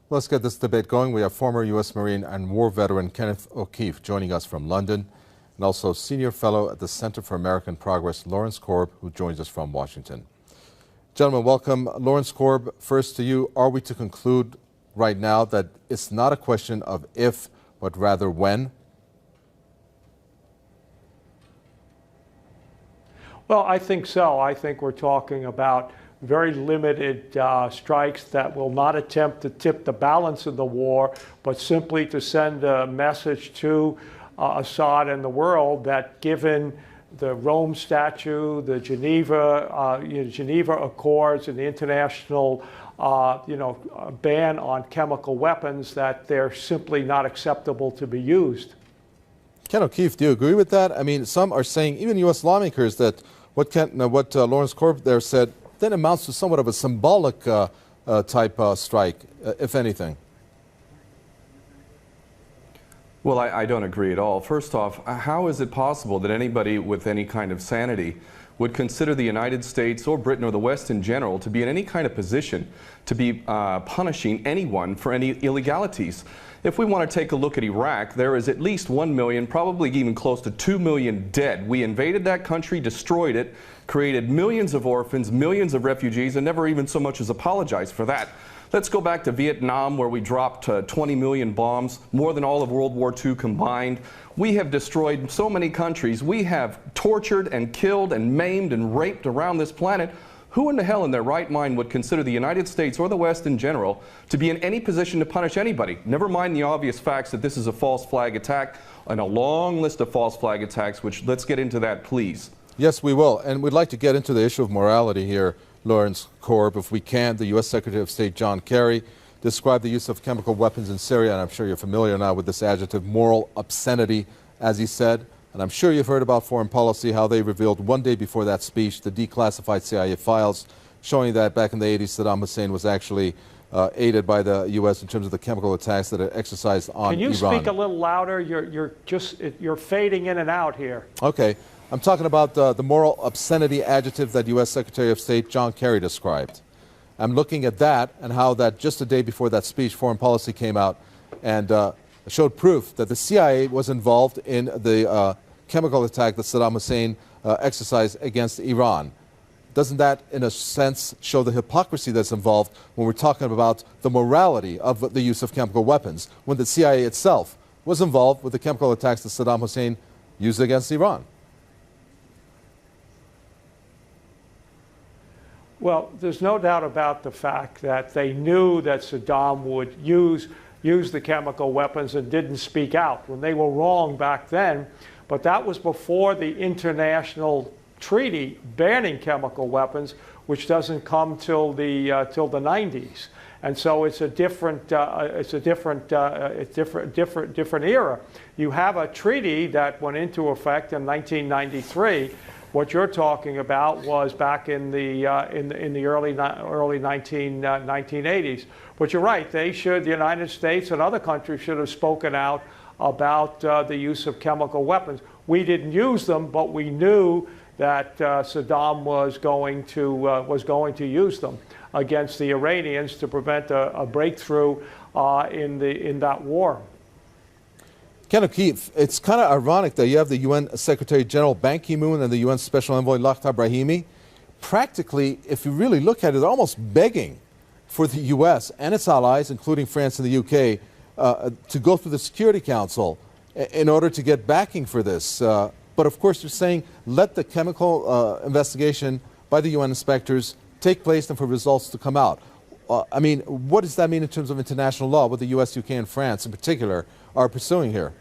Let's get this debate going. We have former U.S. Marine and war veteran Kenneth O'Keefe joining us from London, and also senior fellow at the Center for American Progress, Lawrence Korb, who joins us from Washington. Gentlemen, welcome. Lawrence Korb, first to you. Are we to conclude right now that it's not a question of if, but rather when? Well, I think so. I think we're talking about very limited strikes that will not attempt to tip the balance of the war, but simply to send a message to Assad and the world that given the Rome Statute, the Geneva Accords, and the international ban on chemical weapons, that they're simply not acceptable to be used. Ken O'Keefe, do you agree with that? I mean, some are saying, even U.S. lawmakers, that what Lawrence Korb there said then amounts to somewhat of a symbolic type strike, if anything. Well, I don't agree at all. First off, how is it possible that anybody with any kind of sanity would consider the United States or Britain or the West in general to be in any kind of position to be punishing anyone for any illegalities? If we want to take a look at Iraq, there is at least 1 million, probably even close to 2 million dead. We invaded that country, destroyed it, created millions of orphans, millions of refugees, and never even so much as apologized for that. Let's go back to Vietnam, where we dropped 20 million bombs, more than all of World War II combined. We have destroyed so many countries. We have tortured and killed and maimed and raped around this planet. Who in the hell in their right mind would consider the United States or the West in general to be in any position to punish anybody? Never mind the obvious facts that this is a false flag attack and a long list of false flag attacks, which let's get into that, please. Yes, we will. And we'd like to get into the issue of morality here, Lawrence Korb, if we can. The U.S. Secretary of State John Kerry described the use of chemical weapons in Syria, and I'm sure you're familiar now with this adjective, moral obscenity, as he said. And I'm sure you've heard about foreign policy, how they revealed one day before that speech the declassified CIA files showing that back in the 80s Saddam Hussein was actually aided by the U.S. in terms of the chemical attacks that it exercised on Iran. Can you speak a little louder? You're fading in and out here. Okay. I'm talking about the moral obscenity adjective that U.S. Secretary of State John Kerry described. I'm looking at that and how that just a day before that speech, foreign policy came out and showed proof that the CIA was involved in the chemical attack that Saddam Hussein exercised against Iran. Doesn't that, in a sense, show the hypocrisy that's involved when we're talking about the morality of the use of chemical weapons, when the CIA itself was involved with the chemical attacks that Saddam Hussein used against Iran? Well, there's no doubt about the fact that they knew that Saddam would use the chemical weapons and didn't speak out when they were wrong back then. But that was before the international treaty banning chemical weapons, which doesn't come till the 90s. And so it's a different era. You have a treaty that went into effect in 1993. What you're talking about was back in the early 1980s. But you're right. The United States and other countries should have spoken out about the use of chemical weapons. We didn't use them, but we knew that Saddam was going to use them against the Iranians to prevent a breakthrough in that war. Ken O'Keefe, it's kind of ironic that you have the UN Secretary General Ban Ki-moon and the UN Special Envoy Lakhdar Brahimi. Practically, if you really look at it, they're almost begging for the U.S. and its allies, including France and the U.K., to go through the Security Council in order to get backing for this. But of course, you're saying let the chemical investigation by the UN inspectors take place and for results to come out. I mean, what does that mean in terms of international law, what the U.S., UK, and France in particular are pursuing here?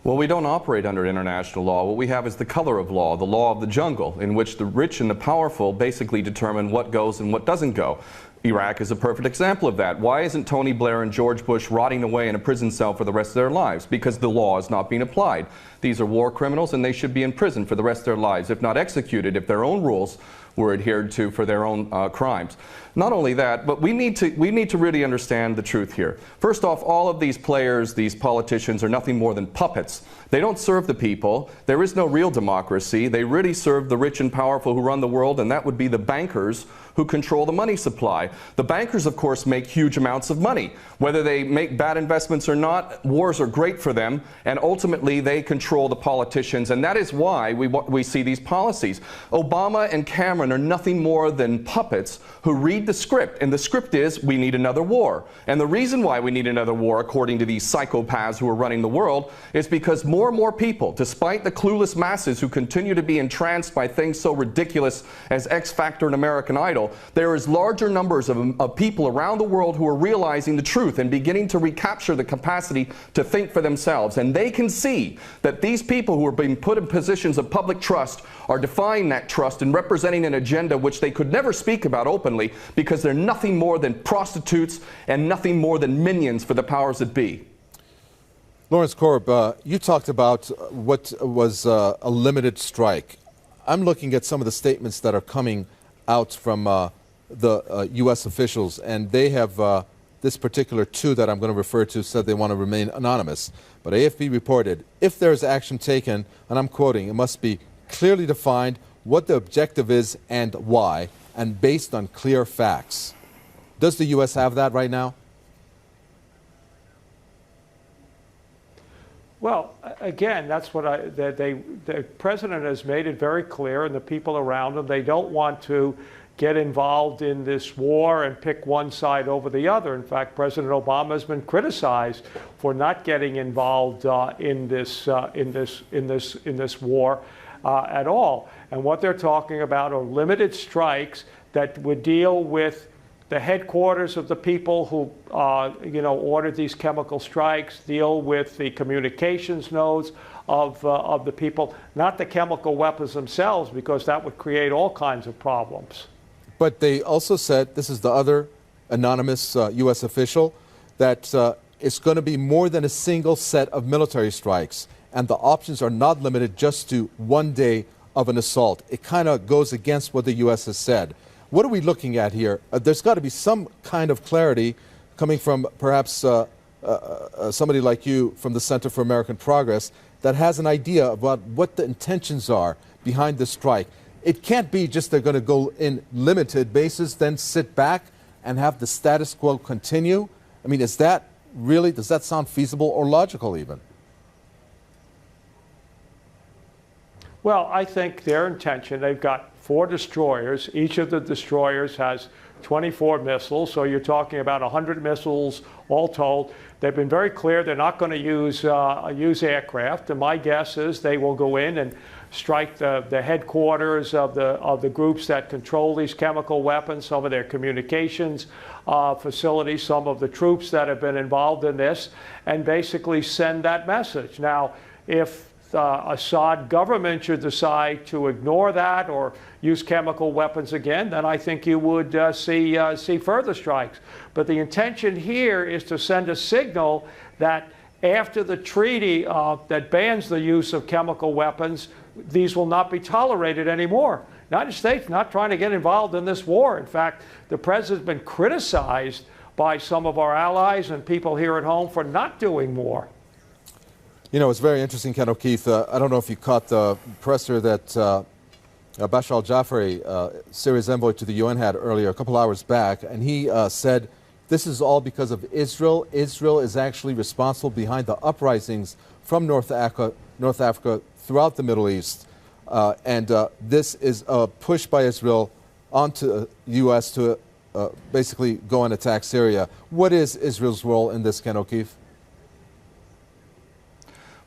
Well, we don't operate under international law. What we have is the color of law, the law of the jungle, in which the rich and the powerful basically determine what goes and what doesn't go. Iraq is a perfect example of that. Why isn't Tony Blair and George Bush rotting away in a prison cell for the rest of their lives? Because the law is not being applied. These are war criminals and they should be in prison for the rest of their lives, if not executed, if their own rules were adhered to for their own crimes. Not only that, but we need to really understand the truth here. First off, all of these players, these politicians, are nothing more than puppets. They don't serve the people. There is no real democracy. They really serve the rich and powerful who run the world, and that would be the bankers who control the money supply. The bankers, of course, make huge amounts of money. Whether they make bad investments or not, wars are great for them, and ultimately they control the politicians, and that is why we see these policies. Obama and Cameron are nothing more than puppets who read the script, and the script is, we need another war. And the reason why we need another war, according to these psychopaths who are running the world, is because more and more people, despite the clueless masses who continue to be entranced by things so ridiculous as X Factor and American Idol, there is larger numbers of people around the world who are realizing the truth and beginning to recapture the capacity to think for themselves. And they can see that these people who are being put in positions of public trust are defying that trust and representing an agenda which they could never speak about openly, because they're nothing more than prostitutes and nothing more than minions for the powers that be. Lawrence Korb, you talked about what was a limited strike. I'm looking at some of the statements that are coming out from the U.S. officials, and they have this particular two that I'm going to refer to said they want to remain anonymous. But AFP reported, if there is action taken, and I'm quoting, it must be clearly defined what the objective is and why, and based on clear facts. Does the U.S. have that right now? Well, again, that's what the president has made it very clear, and the people around him, they don't want to get involved in this war and pick one side over the other. In fact, President Obama has been criticized for not getting involved in this war at all. And what they're talking about are limited strikes that would deal with the headquarters of the people who ordered these chemical strikes, deal with the communications nodes of the people, not the chemical weapons themselves, because that would create all kinds of problems. But they also said, this is the other anonymous U.S. official, that it's going to be more than a single set of military strikes, and the options are not limited just to one day of an assault. It kind of goes against what the U.S. has said. What are we looking at here? There's got to be some kind of clarity coming from perhaps somebody like you from the Center for American Progress that has an idea about what the intentions are behind the strike. It can't be just they're going to go in limited basis, then sit back and have the status quo continue. I mean, is that really, does that sound feasible or logical even? Well, I think their intention, they've got 4 destroyers. Each of the destroyers has 24 missiles, so you're talking about 100 missiles all told. They've been very clear they're not going to use aircraft, and my guess is they will go in and strike the headquarters of the groups that control these chemical weapons, some of their communications facilities, some of the troops that have been involved in this, and basically send that message. Now, if Assad government should decide to ignore that or use chemical weapons again, then I think you would see further strikes. But the intention here is to send a signal that after the treaty that bans the use of chemical weapons, these will not be tolerated anymore. The United States not trying to get involved in this war. In fact, the president's been criticized by some of our allies and people here at home for not doing more. You know, it's very interesting, Ken O'Keefe. I don't know if you caught the presser that Bashar al-Jafari, Syria's envoy to the UN, had earlier, a couple hours back, and he said this is all because of Israel. Israel is actually responsible behind the uprisings from North Africa throughout the Middle East. And this is a push by Israel onto the U.S. to basically go and attack Syria. What is Israel's role in this, Ken O'Keefe?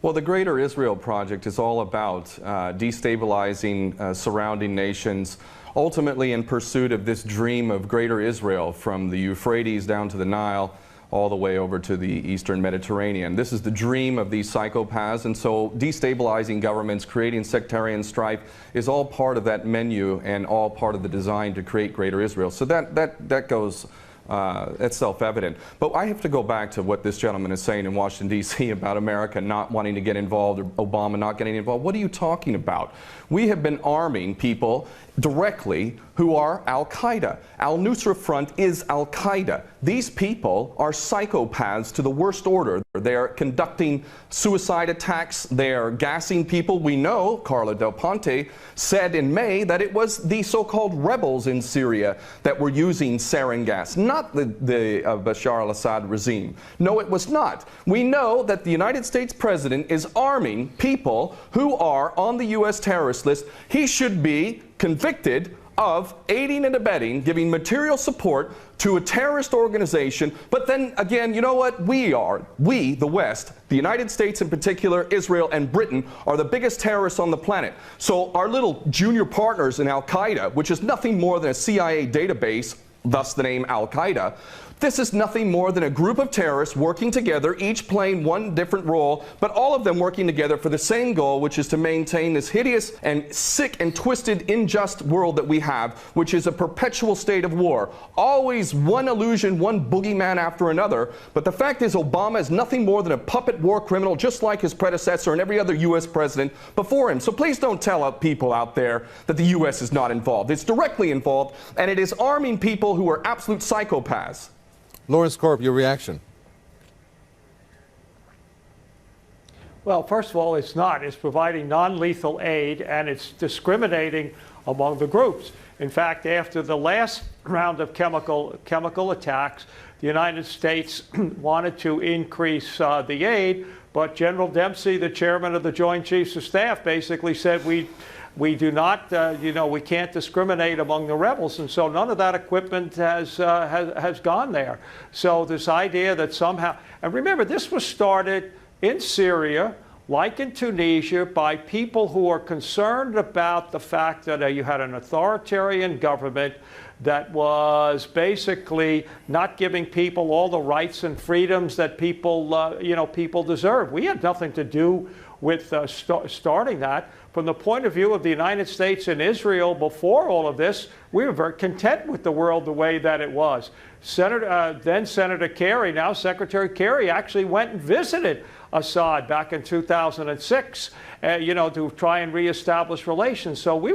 Well, the Greater Israel Project is all about destabilizing surrounding nations, ultimately in pursuit of this dream of Greater Israel from the Euphrates down to the Nile, all the way over to the Eastern Mediterranean. This is the dream of these psychopaths, and so destabilizing governments, creating sectarian strife is all part of that menu and all part of the design to create Greater Israel. So that goes that's self-evident. But I have to go back to what this gentleman is saying in Washington, D.C. about America not wanting to get involved or Obama not getting involved. What are you talking about? We have been arming people directly who are Al-Qaeda. Al-Nusra Front is Al-Qaeda. These people are psychopaths to the worst order. They're conducting suicide attacks. They're gassing people. We know, Carla Del Ponte said in May, that it was the so-called rebels in Syria that were using sarin gas, not the Bashar al-Assad regime. No, it was not. We know that the United States president is arming people who are on the U.S. terrorist list. He should be convicted of aiding and abetting, giving material support to a terrorist organization. But then again, you know what? We, the West, the United States in particular, Israel and Britain, are the biggest terrorists on the planet. So our little junior partners in Al-Qaeda, which is nothing more than a CIA database, thus the name Al-Qaeda, this is nothing more than a group of terrorists working together, each playing one different role, but all of them working together for the same goal, which is to maintain this hideous and sick and twisted, unjust world that we have, which is a perpetual state of war. Always one illusion, one boogeyman after another. But the fact is, Obama is nothing more than a puppet war criminal, just like his predecessor and every other U.S. president before him. So please don't tell people out there that the U.S. is not involved. It's directly involved, and it is arming people who are absolute psychopaths. Lawrence Korb, your reaction? Well, first of all, it's not. It's providing non-lethal aid, and it's discriminating among the groups. In fact, after the last round of chemical attacks, the United States wanted to increase the aid, but General Dempsey, the chairman of the Joint Chiefs of Staff, basically said we do not, we can't discriminate among the rebels, and so none of that equipment has gone there. So this idea that somehow, and remember, this was started in Syria, like in Tunisia, by people who are concerned about the fact that you had an authoritarian government that was basically not giving people all the rights and freedoms that people deserve. We had nothing to do with starting that. From the point of view of the United States and Israel before all of this, we were very content with the world the way that it was. Then Senator Kerry, now Secretary Kerry, actually went and visited Assad back in 2006, to try and reestablish relations. So we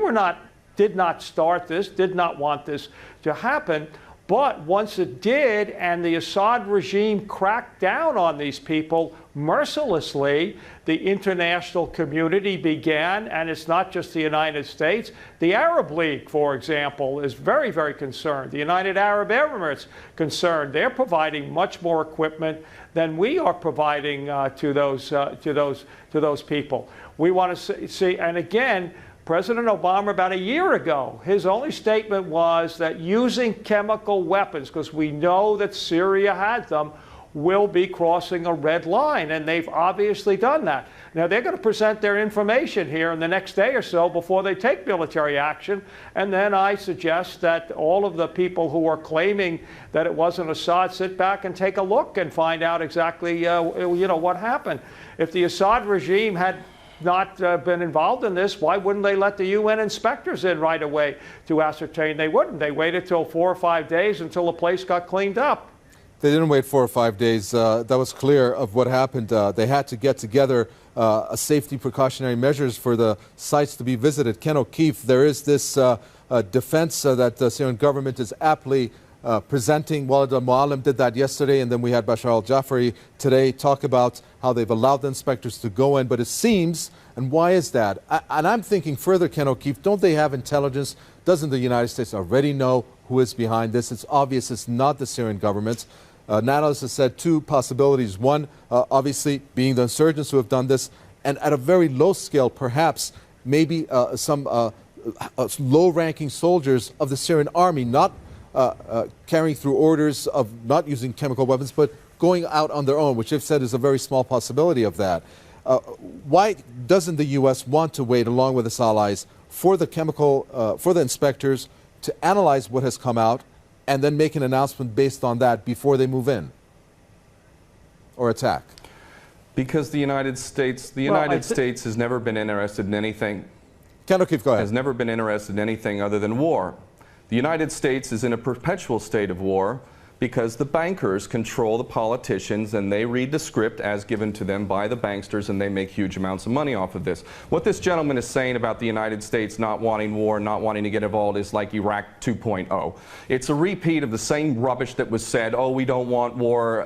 did not start this, did not want this to happen. But once it did, and the Assad regime cracked down on these people mercilessly, the international community began, and it's not just the United States. The Arab League, for example, is very, very concerned. The United Arab Emirates concerned. They're providing much more equipment than we are providing to those people. We want to see, and again, President Obama, about a year ago, his only statement was that using chemical weapons, because we know that Syria had them, will be crossing a red line, and they've obviously done that. Now, they're going to present their information here in the next day or so before they take military action, and then I suggest that all of the people who are claiming that it wasn't Assad sit back and take a look and find out exactly what happened. If the Assad regime had not been involved in this, why wouldn't they let the UN inspectors in right away to ascertain? They wouldn't. They waited till 4 or 5 days until the place got cleaned up. They didn't wait 4 or 5 days. That was clear of what happened. They had to get together a safety precautionary measures for the sites to be visited. Ken O'Keefe, there is this defense that the Syrian government is aptly presenting. Walid al-Muallim did that yesterday, and then we had Bashar al-Jafari today talk about how they've allowed the inspectors to go in. But it seems, and why is that? And I'm thinking further, Ken O'Keefe, don't they have intelligence? Doesn't the United States already know who is behind this? It's obvious it's not the Syrian government. Analysts have said two possibilities. One, obviously, being the insurgents who have done this, and at a very low scale, perhaps, maybe some low-ranking soldiers of the Syrian army, not carrying through orders of not using chemical weapons, but going out on their own, which they've said is a very small possibility of that. Why doesn't the U.S. want to wait, along with its allies, for the inspectors to analyze what has come out and then make an announcement based on that before they move in or attack? Because the United States has never been interested in anything. Ken O'Keefe, go ahead. Has never been interested in anything other than war. The United States is in a perpetual state of war. because the bankers control the politicians and they read the script as given to them by the banksters, and they make huge amounts of money off of this. What this gentleman is saying about the United States not wanting war, not wanting to get involved is like Iraq 2.0. It's a repeat of the same rubbish that was said, oh, we don't want war,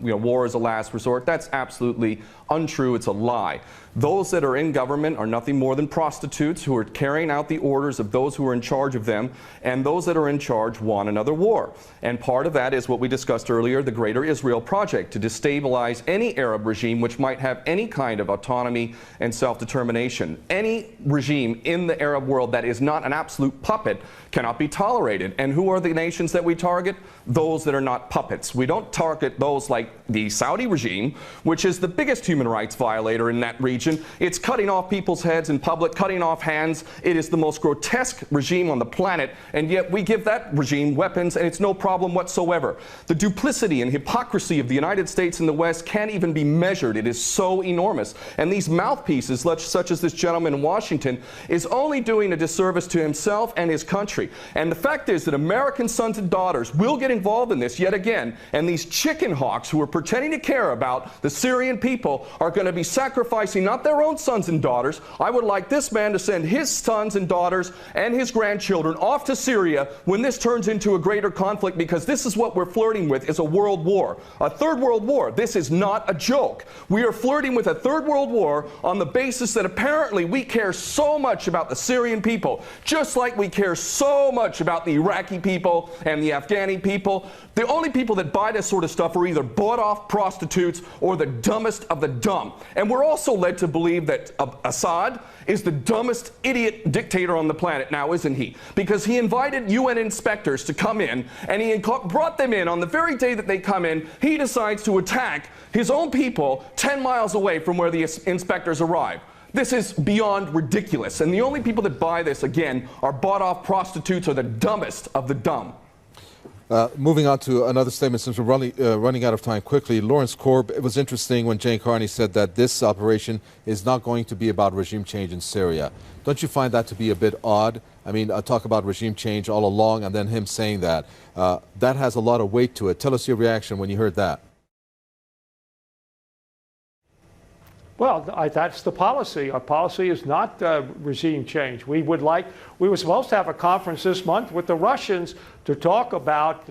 war is a last resort. That's absolutely untrue. It's a lie. Those that are in government are nothing more than prostitutes who are carrying out the orders of those who are in charge of them, and those that are in charge want another war. And part of that is what we discussed earlier, the Greater Israel Project, to destabilize any Arab regime which might have any kind of autonomy and self-determination. Any regime in the Arab world that is not an absolute puppet cannot be tolerated. And who are the nations that we target? Those that are not puppets. We don't target those like the Saudi regime, which is the biggest human rights violator in that region. It's cutting off people's heads in public, cutting off hands. It is the most grotesque regime on the planet, and yet we give that regime weapons and it's no problem whatsoever. The duplicity and hypocrisy of the United States and the West can't even be measured. It is so enormous. And these mouthpieces, such as this gentleman in Washington, is only doing a disservice to himself and his country. And the fact is that American sons and daughters will get involved in this yet again, and these chicken hawks who are pretending to care about the Syrian people are going to be sacrificing not their own sons and daughters. I would like this man to send his sons and daughters and his grandchildren off to Syria when this turns into a greater conflict, because this is what we're flirting with, is a world war. A third world war. This is not a joke. We are flirting with a third world war on the basis that apparently we care so much about the Syrian people, just like we care so much about the Iraqi people and the Afghani people. The only people that buy this sort of stuff are either bought-off prostitutes or the dumbest of the dumb. And we're also led to believe that Assad is the dumbest idiot dictator on the planet now, isn't he? Because he invited UN inspectors to come in, and he brought them in on the very day that they come in. He decides to attack his own people 10 miles away from where the inspectors arrive. This is beyond ridiculous, and the only people that buy this, again, are bought-off prostitutes or the dumbest of the dumb. Moving on to another statement, since we're running out of time quickly. Lawrence Korb, it was interesting when Jane Carney said that this operation is not going to be about regime change in Syria. Don't you find that to be a bit odd? I mean, talk about regime change all along, and then him saying that. That has a lot of weight to it. Tell us your reaction when you heard that. Well, that's the policy. Our policy is not regime change. We were supposed to have a conference this month with the Russians to talk about,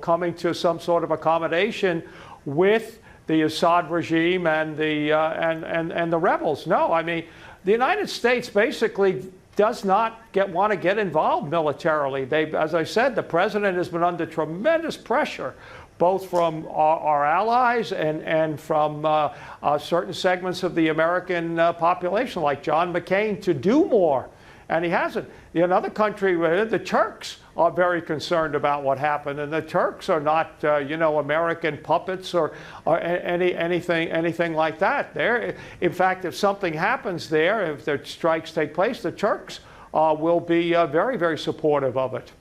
coming to some sort of accommodation with the Assad regime and the rebels. No, I mean, the United States basically does not want to get involved militarily. As I said, the president has been under tremendous pressure, both from our allies and from certain segments of the American population, like John McCain, to do more. And he hasn't. In another country, the Turks are very concerned about what happened, and the Turks are not, American puppets or anything like that. In fact, if something happens there, if the strikes take place, the Turks will be very, very supportive of it.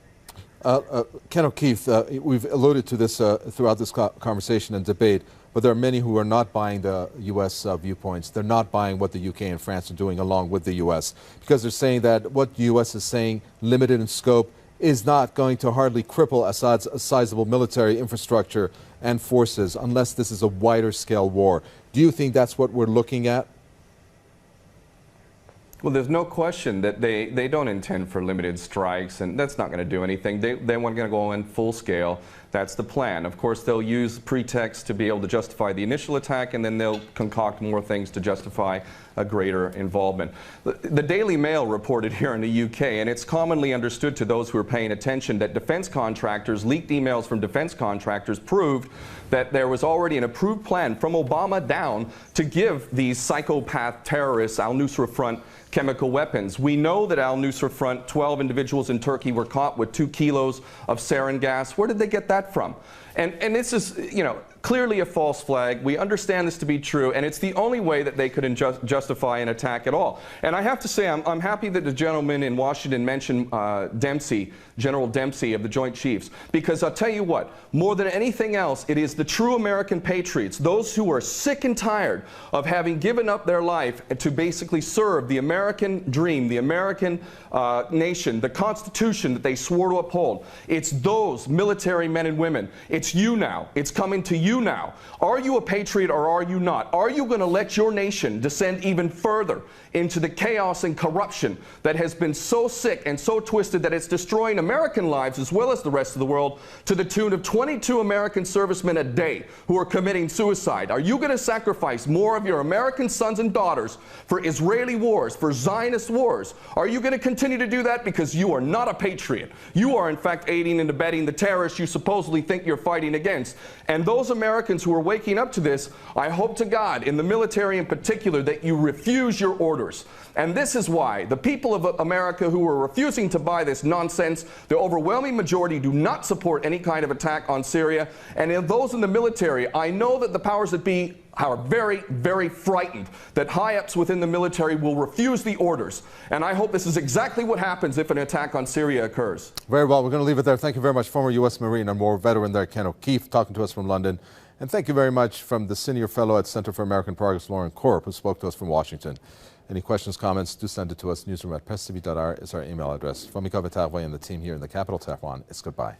Ken O'Keefe, we've alluded to this throughout this conversation and debate, but there are many who are not buying the U.S. Viewpoints. They're not buying what the U.K. and France are doing along with the U.S. because they're saying that what the U.S. is saying, limited in scope, is not going to hardly cripple Assad's sizable military infrastructure and forces unless this is a wider scale war. Do you think that's what we're looking at? Well, there's no question that they don't intend for limited strikes, and that's not going to do anything. They want to go in full scale. That's the plan. Of course, they'll use pretext to be able to justify the initial attack, and then they'll concoct more things to justify a greater involvement. The Daily Mail reported here in the UK, and it's commonly understood to those who are paying attention, that defense contractors, leaked emails from defense contractors proved that there was already an approved plan from Obama down to give these psychopath terrorists, al-Nusra Front, chemical weapons. We know that al-Nusra Front, 12 individuals in Turkey were caught with 2 kilos of sarin gas. Where did they get that from? And this is, you know, clearly a false flag. We understand this to be true, and it's the only way that they could justify an attack at all. And I have to say, I'm happy that the gentleman in Washington mentioned Dempsey, General Dempsey of the Joint Chiefs, because I'll tell you what, more than anything else, it is the true American patriots, those who are sick and tired of having given up their life to basically serve the American dream, the American nation, the Constitution that they swore to uphold. It's those military men and women. It's you now. It's coming to you now. Are you a patriot or are you not? Are you going to let your nation descend even further into the chaos and corruption that has been so sick and so twisted that it's destroying American lives as well as the rest of the world, to the tune of 22 American servicemen a day who are committing suicide? Are you going to sacrifice more of your American sons and daughters for Israeli wars, for Zionist wars? Are you going to continue to do that because you are not a patriot? You are in fact aiding and abetting the terrorists you supposedly think you're fighting against. And those Americans who are waking up to this, I hope to God, in the military in particular, that you refuse your orders. And this is why the people of America who are refusing to buy this nonsense, the overwhelming majority do not support any kind of attack on Syria. And in those in the military, I know that the powers that be are very, very frightened that high-ups within the military will refuse the orders. And I hope this is exactly what happens if an attack on Syria occurs. Very well. We're going to leave it there. Thank you very much, former U.S. Marine and war veteran there, Ken O'Keefe, talking to us from London. And thank you very much from the senior fellow at Center for American Progress, Lauren Korb, who spoke to us from Washington. Any questions, comments, do send it to us. Newsroom@presstv.r is our email address. From Mika and the team here in the capital, Tehran, it's goodbye.